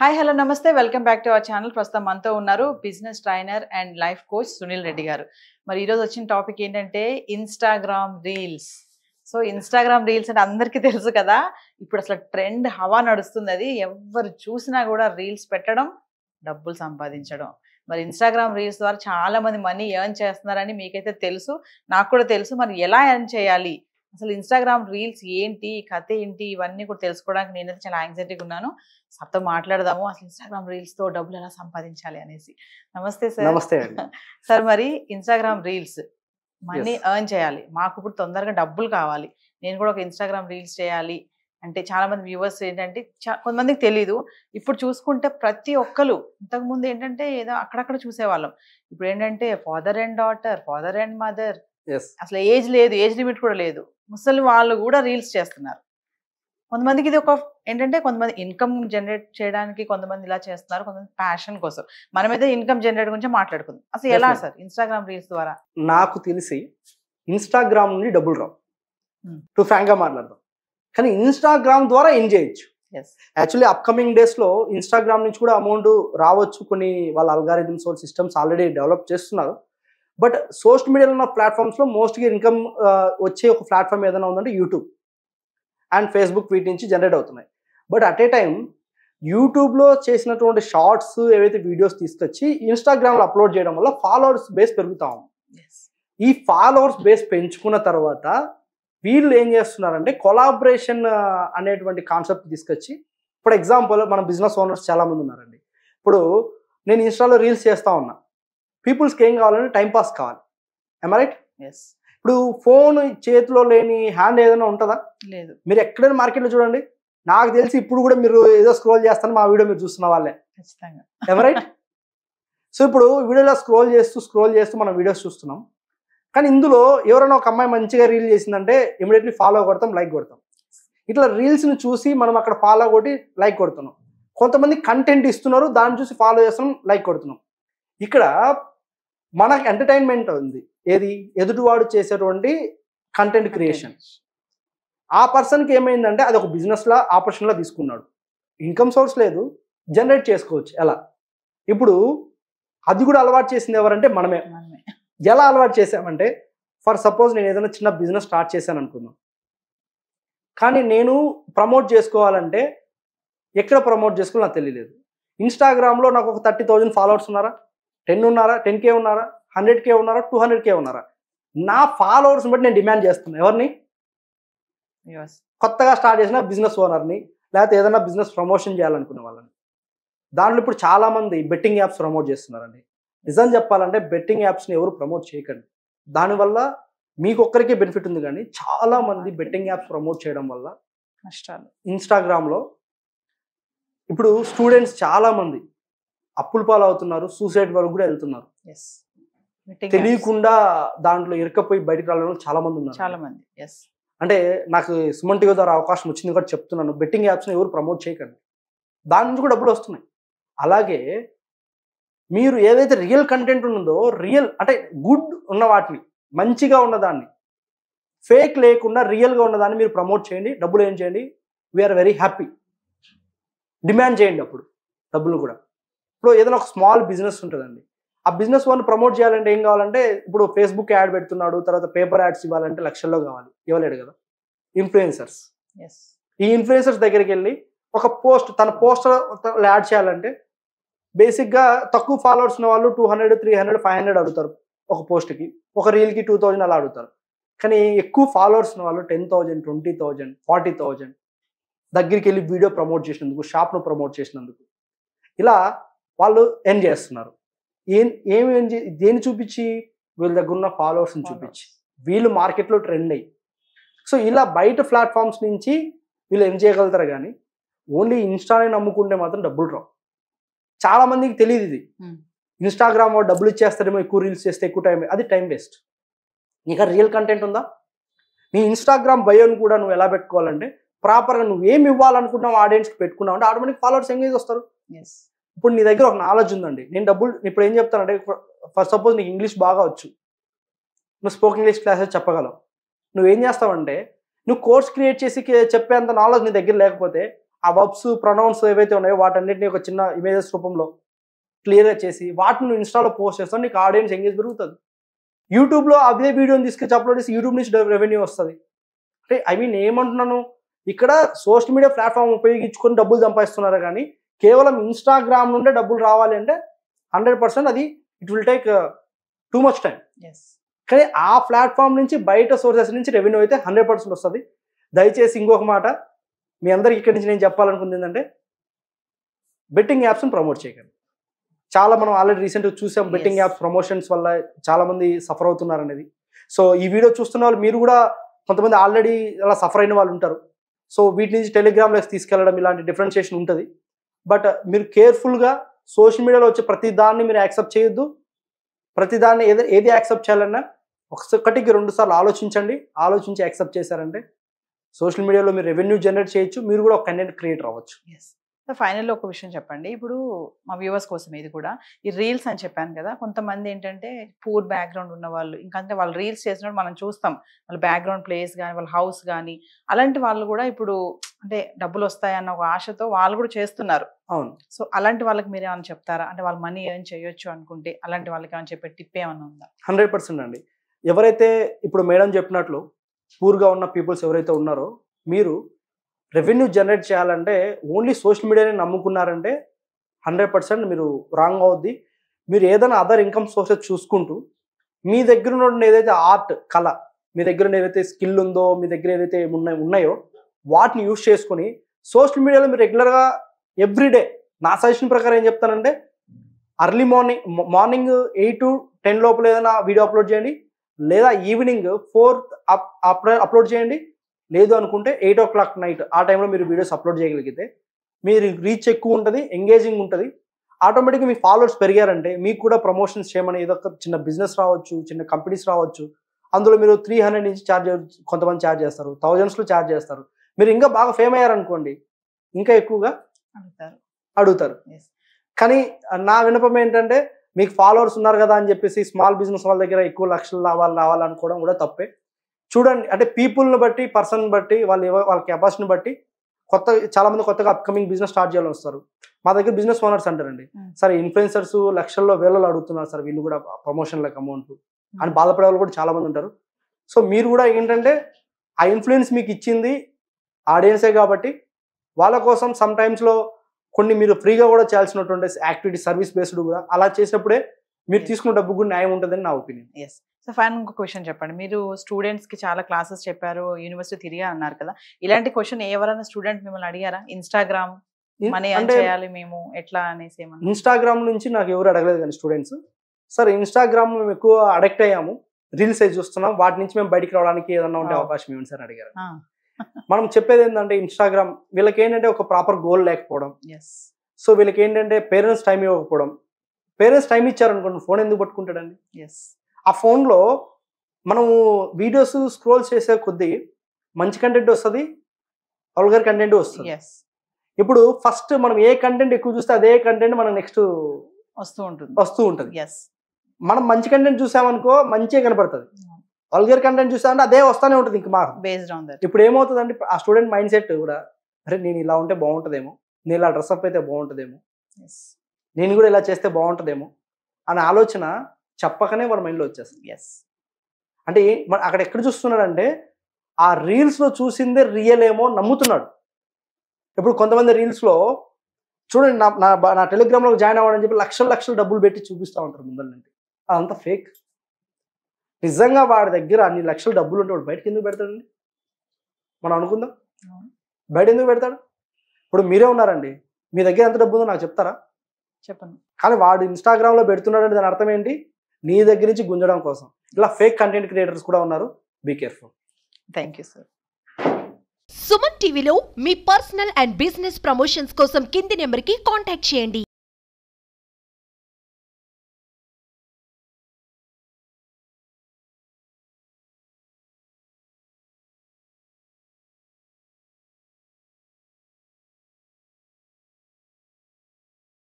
Hi hello నమస్తే welcome back to our channel. ప్రస్తుతం మనతో ఉన్నారు business trainer and life coach Sunil Reddy గారు. మరి ఈరోజు వచ్చిన టాపిక్ ఏంటంటే Instagram reels. So Instagram reels అంటే అందరికీ తెలుసు కదా, ఇప్పుడు అసలు ట్రెండ్ హవా నడుస్తుంది. అది ఎవరు చూసినా కూడా రీల్స్ పెట్టడం, డబ్బులు సంపాదించడం. మరి ఇన్స్టాగ్రామ్ రీల్స్ ద్వారా చాలా మంది మనీ ఎర్న్ చేస్తున్నారని మీకైతే తెలుసు, నాకు కూడా తెలుసు. మరి ఎలా ఎర్న్ చేయాలి, అసలు ఇన్స్టాగ్రామ్ రీల్స్ ఏంటి, కథ ఏంటి, ఇవన్నీ కూడా తెలుసుకోవడానికి నేనైతే చాలా యాంగ్జైటీగా ఉన్నాను. సార్తో మాట్లాడదాము అసలు ఇన్స్టాగ్రామ్ రీల్స్ తో డబ్బులు ఎలా సంపాదించాలి అనేసి. నమస్తే సార్. నమస్తే అండి. సార్, మరి ఇన్స్టాగ్రామ్ రీల్స్ మనీ ఎర్న్ చేయాలి, మాకు ఇప్పుడు తొందరగా డబ్బులు కావాలి, నేను కూడా ఒక ఇన్స్టాగ్రామ్ రీల్స్ చేయాలి అంటే చాలా మంది వ్యూవర్స్ ఏంటంటే కొంతమందికి తెలీదు. ఇప్పుడు చూసుకుంటే ప్రతి ఒక్కరు, ఇంతకుముందు ఏంటంటే ఏదో అక్కడక్కడ చూసేవాళ్ళం, ఇప్పుడు ఏంటంటే father and daughter, father and mother, అసలు ఏజ్ లేదు, ఏజ్ లిమిట్ కూడా లేదు, ముసలి వాళ్ళు కూడా రీల్స్ చేస్తున్నారు. కొంతమందికి ఇది ఒక ఏంటంటే కొంతమంది ఇన్కమ్ జనరేట్ చేయడానికి, కొంతమంది ఇలా చేస్తున్నారు, కొంతమంది ప్యాషన్ కోసం. మనమైతే ఇన్కమ్ జనరేట్ గురించి మాట్లాడుకుందాం. అసలు ఎలా సార్ ఇన్స్టాగ్రామ్ రీల్స్ ద్వారా? నాకు తెలిసి ఇన్స్టాగ్రామ్ నుండి డబ్బులు రావు, టు ఫ్రాంక్ గా మాట్లాడదాం. కానీ ఇన్స్టాగ్రామ్ ద్వారా ఎర్న్ చేయొచ్చు. యాక్చువల్లీ అప్కమింగ్ డేస్ లో ఇన్స్టాగ్రామ్ నుంచి కూడా అమౌంట్ రావచ్చు. కొన్ని వాళ్ళ అల్గారిథమ్స్, సిస్టమ్స్ ఆల్రెడీ డెవలప్ చేస్తున్నారు. బట్ సోషల్ మీడియాలో ఉన్న ప్లాట్ఫామ్స్ లో మోస్ట్గా ఇన్కమ్ వచ్చే ఒక ప్లాట్ఫామ్ ఏదైనా ఉందంటే యూట్యూబ్ అండ్ ఫేస్బుక్, వీటి నుంచి జనరేట్ అవుతున్నాయి. బట్ అట్ ఏ టైం యూట్యూబ్లో చేసినటువంటి షార్ట్స్ ఏవైతే వీడియోస్ తీసుకొచ్చి ఇన్స్టాగ్రామ్లో అప్లోడ్ చేయడం వల్ల ఫాలోవర్స్ బేస్ పెరుగుతా ఉంది. ఈ ఫాలోవర్స్ బేస్ పెంచుకున్న తర్వాత వీళ్ళు ఏం చేస్తున్నారంటే కొలాబరేషన్ అనేటువంటి కాన్సెప్ట్ తీసుకొచ్చి, ఫర్ ఎగ్జాంపుల్ మన బిజినెస్ ఓనర్స్ చాలామంది ఉన్నారండి. ఇప్పుడు నేను ఇన్స్టాలో రీల్స్ చేస్తూ ఉన్నా, పీపుల్స్కి ఏం కావాలంటే టైంపాస్ కావాలి. I'm right? ఇప్పుడు ఫోన్ చేతిలో లేని హ్యాండ్ ఏదైనా ఉంటుందా? లేదు. మీరు ఎక్కడైనా మార్కెట్లో చూడండి, నాకు తెలిసి ఇప్పుడు కూడా మీరు ఏదో స్క్రోల్ చేస్తాను, మా వీడియో మీరు చూస్తున్న వాళ్ళే ఖచ్చితంగా. I'm right? సో ఇప్పుడు వీడియోలో స్క్రోల్ చేస్తూ మనం వీడియోస్ చూస్తున్నాం. కానీ ఇందులో ఎవరైనా ఒక అమ్మాయి మంచిగా రీల్ చేసిందంటే ఇమీడియట్లీ ఫాలో కొడతాం, లైక్ కొడతాం. ఇట్లా రీల్స్ని చూసి మనం అక్కడ ఫాలో కొట్టి లైక్ కొడుతున్నాం. కొంతమంది కంటెంట్ ఇస్తున్నారు, దాన్ని చూసి ఫాలో చేస్తున్నాం, లైక్ కొడుతున్నాం. ఇక్కడ మనకు ఎంటర్టైన్మెంట్ ఉంది, ఏది ఎదుటివాడు చేసేటువంటి కంటెంట్ క్రియేషన్. ఆ పర్సన్కి ఏమైందంటే అది ఒక బిజినెస్లా, ఆపర్చునిటీలా తీసుకున్నాడు. ఇన్కమ్ సోర్స్ లేదు, జనరేట్ చేసుకోవచ్చు. ఎలా? ఇప్పుడు అది కూడా అలవాటు చేసింది ఎవరంటే మనమే. ఎలా అలవాటు చేసామంటే, ఫర్ సపోజ్ నేను ఏదైనా చిన్న బిజినెస్ స్టార్ట్ చేశాను అనుకుందాం, కానీ నేను ప్రమోట్ చేసుకోవాలంటే ఎక్కడ ప్రమోట్ చేసుకోవాలో నాకు తెలియలేదు. ఇన్స్టాగ్రామ్లో నాకు ఒక 30,000 ఫాలోవర్స్ ఉన్నారా, 10 ఉన్నారా, 10K ఉన్నారా, 100K ఉన్నారా, 200K ఉన్నారా? నా ఫాలోవర్స్ని బట్టి నేను డిమాండ్ చేస్తున్నాను. ఎవరిని? కొత్తగా స్టార్ట్ చేసిన బిజినెస్ ఓనర్ని, లేకపోతే ఏదైనా బిజినెస్ ప్రమోషన్ చేయాలనుకునే వాళ్ళని. దాంట్లో ఇప్పుడు చాలామంది బెట్టింగ్ యాప్స్ ప్రమోట్ చేస్తున్నారండి. నిజం చెప్పాలంటే బెట్టింగ్ యాప్స్ని ఎవరు ప్రమోట్ చేయకండి. దానివల్ల మీకు ఒక్కరికే బెనిఫిట్ ఉంది, కానీ చాలామంది బెట్టింగ్ యాప్స్ ప్రమోట్ చేయడం వల్ల నష్టాలు. ఇన్స్టాగ్రామ్లో ఇప్పుడు స్టూడెంట్స్ చాలామంది అప్పుల పాలు అవుతున్నారు, సూసైడ్ వరకు కూడా వెళ్తున్నారు. తెలియకుండా దాంట్లో ఇరకపోయి బయటకు రావడం చాలా మంది ఉన్నారు. చాలా మంది. అంటే నాకు సుమన్ టీవీ ద్వారా అవకాశం వచ్చింది కూడా చెప్తున్నాను, బెట్టింగ్ యాప్స్ని ఎవరు ప్రమోట్ చేయకండి, దాని నుంచి కూడా డబ్బులు వస్తున్నాయి. అలాగే మీరు ఏదైతే రియల్ కంటెంట్ ఉందో, రియల్ అంటే గుడ్ ఉన్న వాటిని, మంచిగా ఉన్నదాన్ని, ఫేక్ లేకుండా రియల్గా ఉన్నదాన్ని మీరు ప్రమోట్ చేయండి, డబ్బులు ఏం చేయండి, వీఆర్ వెరీ హ్యాపీ. డిమాండ్ చేయండి అప్పుడు డబ్బులు కూడా. ఇప్పుడు ఏదైనా ఒక స్మాల్ బిజినెస్ ఉంటుందండి, ఆ బిజినెస్ వన్ ప్రమోట్ చేయాలంటే ఏం కావాలంటే, ఇప్పుడు ఫేస్బుక్ యాడ్ పెడుతున్నాడు, తర్వాత పేపర్ యాడ్స్ ఇవ్వాలంటే లక్షల్లో కావాలి, ఇవ్వలేడు కదా. ఇన్ఫ్లుయెన్సర్స్, ఈ ఇన్ఫ్లుయెన్సర్స్ దగ్గరికి వెళ్ళి ఒక పోస్ట్, తన పోస్టర్ యాడ్ చేయాలంటే బేసిక్గా తక్కువ ఫాలోవర్స్ ఉన్న వాళ్ళు 200, 300, 500 అడుగుతారు ఒక పోస్ట్కి, ఒక రీల్కి 2000 అలా అడుగుతారు. కానీ ఎక్కువ ఫాలోవర్స్ ఉన్న వాళ్ళు 10,000, 20,000, 40,000 దగ్గరికి వెళ్ళి వీడియో ప్రమోట్ చేసినందుకు, షాప్ను ప్రమోట్ చేసినందుకు, ఇలా వాళ్ళు ఎర్న్ చేస్తున్నారు. దేని చూపించి? వీళ్ళ దగ్గర ఉన్న ఫాలోవర్స్ని చూపించి, వీళ్ళు మార్కెట్లో ట్రెండ్ అయ్యి. సో ఇలా బయట ప్లాట్ఫామ్స్ నుంచి వీళ్ళు ఎర్న్ చేయగలుగుతారు, కానీ ఓన్లీ ఇన్స్టానే నమ్ముకుంటే మాత్రం డబ్బులు రావు. చాలా మందికి తెలియదు ఇది. ఇన్స్టాగ్రామ్ డబ్బులు ఇచ్చేస్తారేమో ఎక్కువ రీల్స్ చేస్తే, ఎక్కువ టైం, అది టైం వేస్ట్. నీకు రియల్ కంటెంట్ ఉందా? నీ ఇన్స్టాగ్రామ్ బయోని కూడా నువ్వు ఎలా పెట్టుకోవాలంటే, ప్రాపర్గా నువ్వు ఏమి ఇవ్వాలనుకుంటున్నావు ఆడియన్స్కి పెట్టుకున్నావు అంటే ఆటోమేటిక్ ఫాలోవర్స్ ఎంగేజ్ వస్తారు. ఇప్పుడు నీ దగ్గర ఒక నాలెడ్జ్ ఉందండి, నేను డబ్బులు ఇప్పుడు ఏం చెప్తానంటే, ఫర్ సపోజ్ నీకు ఇంగ్లీష్ బాగా వచ్చు, నువ్వు స్పోకెన్ ఇంగ్లీష్ క్లాసెస్ చెప్పగలవు. నువ్వేం చేస్తావంటే, నువ్వు కోర్స్ క్రియేట్ చేసి చెప్పేంత నాలెడ్జ్ నీ దగ్గర లేకపోతే ఆ వర్బ్స్ ప్రొనౌన్స్ ఏవైతే ఉన్నాయో వాటన్నిటిని ఒక చిన్న ఇమేజెస్ రూపంలో క్లియర్గా చేసి వాటిని నువ్వు ఇన్స్టాలో పోస్ట్ చేస్తావు, నీకు ఆడియన్స్ ఎంగేజ్ పెరుగుతుంది. యూట్యూబ్లో అదే వీడియోని తీసుకొచ్చి అప్లోడ్ చేసి యూట్యూబ్ నుంచి రెవెన్యూ వస్తుంది. అంటే ఐ మీన్ ఏమంటున్నాను, ఇక్కడ సోషల్ మీడియా ప్లాట్ఫామ్ ఉపయోగించుకొని డబ్బులు సంపాదిస్తున్నారు, కానీ కేవలం ఇన్స్టాగ్రామ్ నుండే డబ్బులు రావాలి అంటే 100% అది it will take too much time. కానీ ఆ ప్లాట్ఫామ్ నుంచి బయట సోర్సెస్ నుంచి రెవెన్యూ అయితే 100% వస్తుంది. దయచేసి ఇంకొక మాట మీ అందరికి ఇక్కడి నుంచి నేను చెప్పాలనుకుంది ఏంటంటే, బెట్టింగ్ యాప్స్ని ప్రమోట్ చేయకండి. చాలా మనం ఆల్రెడీ రీసెంట్గా చూసాం బెట్టింగ్ యాప్స్ ప్రమోషన్స్ వల్ల చాలా మంది సఫర్ అవుతున్నారు అనేది. సో ఈ వీడియో చూస్తున్న వాళ్ళు మీరు కూడా కొంతమంది ఆల్రెడీ అలా సఫర్ అయిన వాళ్ళు ఉంటారు. సో వీటి నుంచి టెలిగ్రామ్లోకి తీసుకెళ్ళడం ఇలాంటి డిఫరెన్షియేషన్ ఉంటుంది. బట్ మీరు కేర్ఫుల్గా సోషల్ మీడియాలో వచ్చే ప్రతి దాన్ని మీరు యాక్సెప్ట్ చేయొద్దు. ప్రతి దాన్ని ఏది యాక్సెప్ట్ చేయాలన్నా ఒకటికి 2 సార్లు ఆలోచించండి. ఆలోచించి యాక్సెప్ట్ చేశారంటే సోషల్ మీడియాలో మీరు రెవెన్యూ జనరేట్ చేయొచ్చు, మీరు కూడా ఒక కంటెంట్ క్రియేటర్ అవ్వచ్చు. ఫైనల్లో ఒక విషయం చెప్పండి. ఇప్పుడు మా వ్యూవర్స్ కోసం ఇది కూడా, ఈ రీల్స్ అని చెప్పాను కదా, కొంతమంది ఏంటంటే పూర్ బ్యాక్గ్రౌండ్ ఉన్న వాళ్ళు, ఇంకంటే వాళ్ళు రీల్స్ చేసినప్పుడు మనం చూస్తాం వాళ్ళ బ్యాక్గ్రౌండ్ ప్లేస్ కానీ వాళ్ళ హౌస్ కానీ, అలాంటి వాళ్ళు కూడా ఇప్పుడు అంటే డబ్బులు వస్తాయన్న ఒక ఆశతో వాళ్ళు కూడా చేస్తున్నారు. అవును. సో అలాంటి వాళ్ళకి మీరు ఏమైనా చెప్తారా? అంటే వాళ్ళు మనీ ఏం చేయొచ్చు అనుకుంటే అలాంటి వాళ్ళకి ఏమైనా చెప్పే టిప్ ఏమైనా ఉందా? 100% అండి. ఎవరైతే ఇప్పుడు మేడం చెప్పినట్లు పూర్గా ఉన్న పీపుల్స్ ఎవరైతే ఉన్నారో, మీరు రెవెన్యూ జనరేట్ చేయాలంటే ఓన్లీ సోషల్ మీడియాని నమ్ముకున్నారంటే 100% మీరు రాంగ్ అవుద్ది. మీరు ఏదైనా అదర్ ఇన్కమ్ సోర్సెస్ చూసుకుంటూ మీ దగ్గర ఉన్న ఏదైతే ఆర్ట్, కళ, మీ దగ్గర ఏదైతే స్కిల్ ఉందో, మీ దగ్గర ఏదైతే ఉన్నాయో వాటిని యూజ్ చేసుకొని సోషల్ మీడియాలో మీరు రెగ్యులర్గా ఎవ్రీడే, నా సజెషన్ ప్రకారం ఏం చెప్తానంటే, అర్లీ మార్నింగ్ 8 to 10 లోపల ఏదైనా వీడియో అప్లోడ్ చేయండి, లేదా ఈవినింగ్ 4 అప్లోడ్ చేయండి. లేదు అనుకుంటే 8 o'clock నైట్ ఆ టైంలో మీరు వీడియోస్ అప్లోడ్ చేయగలిగితే మీరు రీచ్ ఎక్కువ ఉంటుంది, ఎంగేజింగ్ ఉంటుంది. ఆటోమేటిక్గా మీ ఫాలోవర్స్ పెరిగారంటే మీకు కూడా ప్రమోషన్స్ చేయమని ఏదో ఒక చిన్న బిజినెస్ రావచ్చు, చిన్న కంపెనీస్ రావచ్చు. అందులో మీరు 300 నుంచి కొంతమంది ఛార్జ్ చేస్తారు, థౌజండ్స్లో ఛార్జ్ చేస్తారు. మీరు ఇంకా బాగా ఫేమ్ అయ్యారనుకోండి, ఇంకా ఎక్కువగా అడుగుతారు. కానీ నా విన్నపం ఏంటంటే, మీకు ఫాలోవర్స్ ఉన్నారు కదా అని చెప్పేసి స్మాల్ బిజినెస్ వాళ్ళ దగ్గర ఎక్కువ లక్షలు రావాలనుకోవడం కూడా తప్పే. చూడండి, అంటే పీపుల్ని బట్టి, పర్సన్ బట్టి, వాళ్ళ కెపాసిటీని బట్టి చాలా మంది కొత్తగా అప్కమింగ్ బిజినెస్ స్టార్ట్ చేయాలని వస్తారు. మా దగ్గర బిజినెస్ ఓనర్స్ అంటారండి, సరే ఇన్ఫ్లుయెన్సర్స్ లక్షల్లో వేలలో అడుగుతున్నారు సార్ వీళ్ళు కూడా ప్రమోషన్లకు అమౌంట్ అని బాధపడే వాళ్ళు కూడా చాలా మంది ఉంటారు. సో మీరు కూడా ఏంటంటే ఆ ఇన్ఫ్లుయెన్స్ మీకు ఇచ్చింది ఆడియన్సే కాబట్టి వాళ్ళ కోసం సమ్ టైమ్స్లో కొన్ని మీరు ఫ్రీగా కూడా చేయాల్సినటువంటి యాక్టివిటీ, సర్వీస్ బేస్డ్ కూడా అలా చేసినప్పుడే మీరు తీసుకున్న డబ్బు కూడా న్యాయం ఉంటుందని నా ఒపీనియన్. ఎస్. సో ఫైనల్ ఇంకొక క్వశ్చన్ చెప్పండి. మీరు స్టూడెంట్స్కి చాలా క్లాసెస్ చెప్పారు, యూనివర్సిటీ తిరిగా అన్నారు కదా, ఇలాంటి క్వశ్చన్ ఎవరైనా స్టూడెంట్ మిమ్మల్ని అడిగారా? ఇన్స్టాగ్రామ్ మనీ అంటే చేయాలి మేము ఎట్లా అనేసి ఏమన్నా? ఇన్స్టాగ్రామ్ నుంచి నాకు ఎవరు అడగలేదు కానీ స్టూడెంట్స్, సార్ ఇన్స్టాగ్రామ్ మేము ఎక్కువ అడిక్ట్ అయ్యాము, రీల్స్ అయితే చూస్తున్నాం, వాటి నుంచి మేము బయటికి రావడానికి ఏదన్నా ఉంటే అవకాశం ఏమిటి సార్ అడిగారు. మనం చెప్పేది ఏంటంటే, ఇన్స్టాగ్రామ్ వీళ్ళకి ఏంటంటే ఒక ప్రాపర్ గోల్ లేకపోవడం. సో వీళ్ళకి ఏంటంటే పేరెంట్స్ టైం ఇవ్వకపోవడం. పేరెంట్స్ టైం ఇచ్చారనుకోండి, ఫోన్ ఎందుకు పట్టుకుంటాడండి? ఆ ఫోన్లో మనము వీడియోస్ స్క్రోల్ చేసే కొద్దీ మంచి కంటెంట్ వస్తుంది, వల్గర్ కంటెంట్ వస్తుంది. ఇప్పుడు ఫస్ట్ మనం ఏ కంటెంట్ ఎక్కువ చూస్తే అదే కంటెంట్ మనం నెక్స్ట్ వస్తూ ఉంటుంది. మనం మంచి కంటెంట్ చూసామనుకో మంచిగా కనపడుతుంది, వల్గర్ కంటెంట్ చూసామంటే అదే వస్తూనే ఉంటుంది. ఇంకా మాకు బేస్డ్ ఆన్ దట్ ఇప్పుడు ఏమవుతుందంటే, ఆ స్టూడెంట్ మైండ్ సెట్ కూడా, అరే నేను ఇలా ఉంటే బాగుంటుందేమో, నేను ఇలా డ్రెస్అప్ అయితే బాగుంటుందేమో, నేను కూడా ఇలా చేస్తే బాగుంటుందేమో అనే ఆలోచన చెప్పకనే వాళ్ళ మైండ్లో వచ్చేస్తుంది. అంటే అక్కడ ఎక్కడ చూస్తున్నాడంటే, ఆ రీల్స్లో చూసిందే రియల్ ఏమో నమ్ముతున్నాడు. ఇప్పుడు కొంతమంది రీల్స్లో చూడండి, నా టెలిగ్రామ్లో జాయిన్ అవ్వడని చెప్పి లక్షలు డబ్బులు పెట్టి చూపిస్తూ ఉంటారు ముందర నుండి. అదంతా ఫేక్. నిజంగా వాడి దగ్గర అన్ని లక్షల డబ్బులు ఉంటే వాడు బయటకు ఎందుకు పెడతాడండి? మనం అనుకుందాం, బయట ఎందుకు పెడతాడు? ఇప్పుడు మీరే ఉన్నారండి, మీ దగ్గర ఎంత డబ్బు ఉందో నాకు చెప్తారా? చెప్పండి. కానీ వాడు ఇన్స్టాగ్రామ్లో పెడుతున్నాడు, దాని అర్థం ఏంటి? నీ దగ్గర నుంచి గుంజడం కోసం. ఇలా ఫేక్ కంటెంట్ క్రియేటర్స్ కూడా ఉన్నారు, be careful. Thank you sir. Suman టీవీలో మీ పర్సనల్ అండ్ బిజినెస్ ప్రమోషన్స్ కోసం కింది నెంబర్కి కాంటాక్ట్ చేయండి.